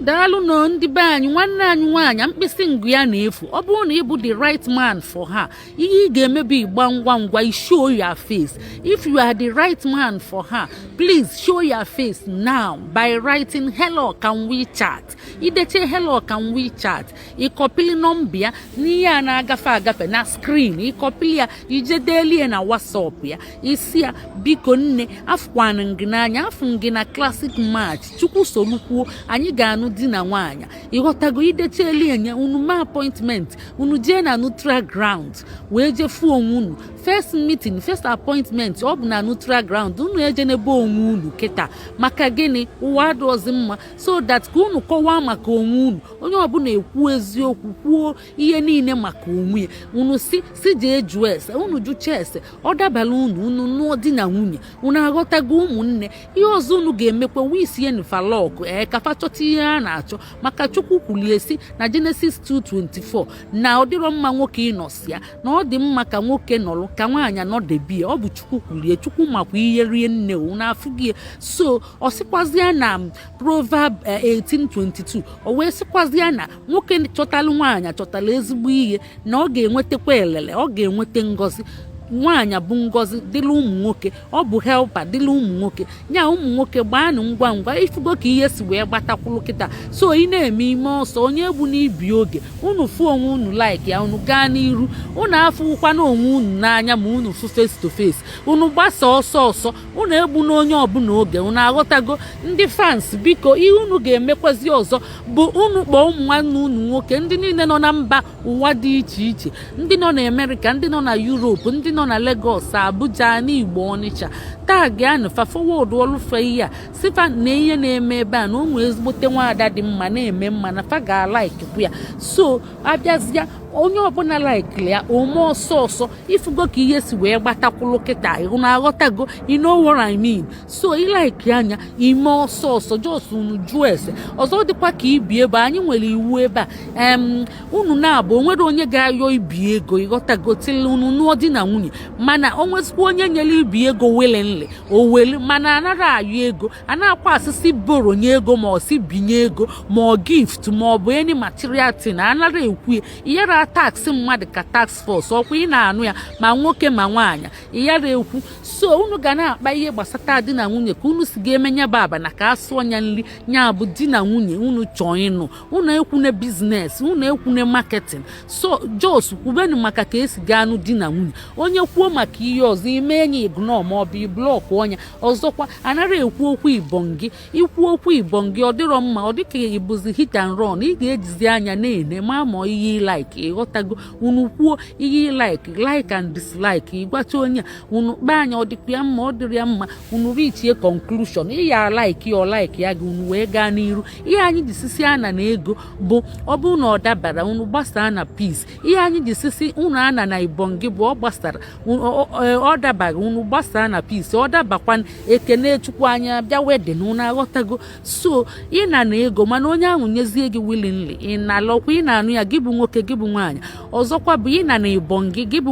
daalụ nọ ndị be anyị nwanne anyị nwaanyị mkpịsị ngụ ya na-efu ọ bụrụ na ị bụ the right man for her ihe ị ga-emebi igba ngwa ngwa show your face. If you are the right man for her, please show your face now by writing hello can we chat. Ideche hello can we chat ịkọpili nọmba ya n'ihe a na-agafe agafe na screen ịkọpili ya ijedelie na WhatsApp ya isi ya biko nne afụkwana ngị n'anya afụ ngị na classic match chukwu solukwuo anyị ga-anụ di na nwaanyị ịghọtago ideche elie unu ma appointment unu jee na neutral ground wee jefu onwe unu first meeting first appointment ọ bụ na neutral ground unu eje n'ebe onwe unu kịta maka gịnị ụwa adọzi mma so that ka unu kọwaa maka onwe unu onye ọbụla ekwu eziokwu kwuo ihe niile maka onwe ya unu si jee jụọ ese unu jụcha ese ọ dabara unu nụọ di na nwunye unu aghọtago ụmụnne ihe ọzọ unu ga-emekwa wisie nfalọkụ kafa chọta ihe a na-achọ maka chukwu kwulie si na Genesis 2:24 na ọ dịrọ mma nwoke ịnọsi ya na ọ dị mma ka nwoke nọrọ ka nwaanyị nọdebie ọ bụ chukwu kwulie chukwu makwa ihe rie nne unu afụgie so ọ sịkwazịa na Proverb 18:22 o wee sịkwazịa na nwoke chọtalụ nwaanyị chọtala ezigbo ihe na ọ ga-enwetakwa elele ọ ga-enweta ngọzi nwaanyị bụ ngọzi dịla ụmụ nwoke ọ bụ helpa dịla ụmụ nwoke nya ụmụ nwoke gbaanụ ngwa ngwa ifugo ka ihe si wee gbatakwulu kịta so ị na-eme ime ọsọ onye egbu n'ibi oge unu fụ onwe unu like ya unu gaa n'iru unu afụkwa na onwe unu n'anya ma unu fụ face to face unu gbasa ọsọ unu egbu na onye ọbụla oge unu aghọtago ndị fans biko ihe unu ga-emekwazi ọzọ bụ unu kpọọ ụmụ nwanne unu nwoke ndị niile nọ na mba ụwa dị iche iche ndị nọ na Amerịka ndị nọ na Europe ndị nọ na Lagos Abuja n'Igbo Ọnịcha tag ya na forward olufe ihe a sifa na ihe na-eme ebe a na ụmụ ezigbote nwaada dị mma na-eme mma na fa ga-like ya so abịazịa onye ọbụla like ya ome ọsọ ifugo ka ihe si wee gbatakwulu kịta ị na-aghọtago you know what I mean so ilike anya ime ọsọ jos unu jụọ ese ọzọ dịkwa ka ibi ebe anyị nwere iwu ebe a unu na-abụ onwere onye ga-ayọ ibi ego ịghọtago tili unu nụọ di na nwunye mana o nwezikwa onye nyere ibi ego willingly o welu mana anara ayọ ego a na-akwa asịsị boronye ego ma ọ si binye ego ma ọ gift ma ọ bụ any material thing anara ekwu iyere tax mmadụ ka tax force ọkwa ị na-anụ ya ma nwoke ma nwaanyị iyere ekwu so unu ga na-akpa ihe gbasata di na nwunye ka unu si ga-emenye baba na ka asụ ọnya nri nya bụ di na nwunye unu chọọ ịnụ unu ekwune biznes unu ekwune marketing so jos kwubenu maka ka esi ga anụ di na nwunye onye kwuo maka ihe ọzọ ime enye ignore ma ọ bụ blọk ọnya ọzọkwa anara ekwu okwu ibongi ikwu okwu ibongi ọ dịrọ mma ọ dịka ibuzi hit and run ị ga-ejizi anya na-ene ma ihe like ịghọtago unu kwuo ihe like and dislike ịgwacha onye unu kpa anya ọ dịkwa ya mma ọ dịrị ya mma unu reachie conclusion ya like ya gị unu wee gaa n'iru ihe anyị jisisi ana na ego bụ ọ bụ na ọ dabara unu gbasaa na peace ihe anyị jisisi unu ana na ibongi bụ ọ gbasara ọ dabara unu gbasaa na peace ọ dabakwa ekene chukwu anya bịa wedin unu aghọtago so ị na ego mana onye ahụ nyezie gị willingly ị na-alọkwa ị na-anụ ya gị bụ nwoke gị bụ nwaanyị ọzọkwa bụ ị na ibongi gị bụ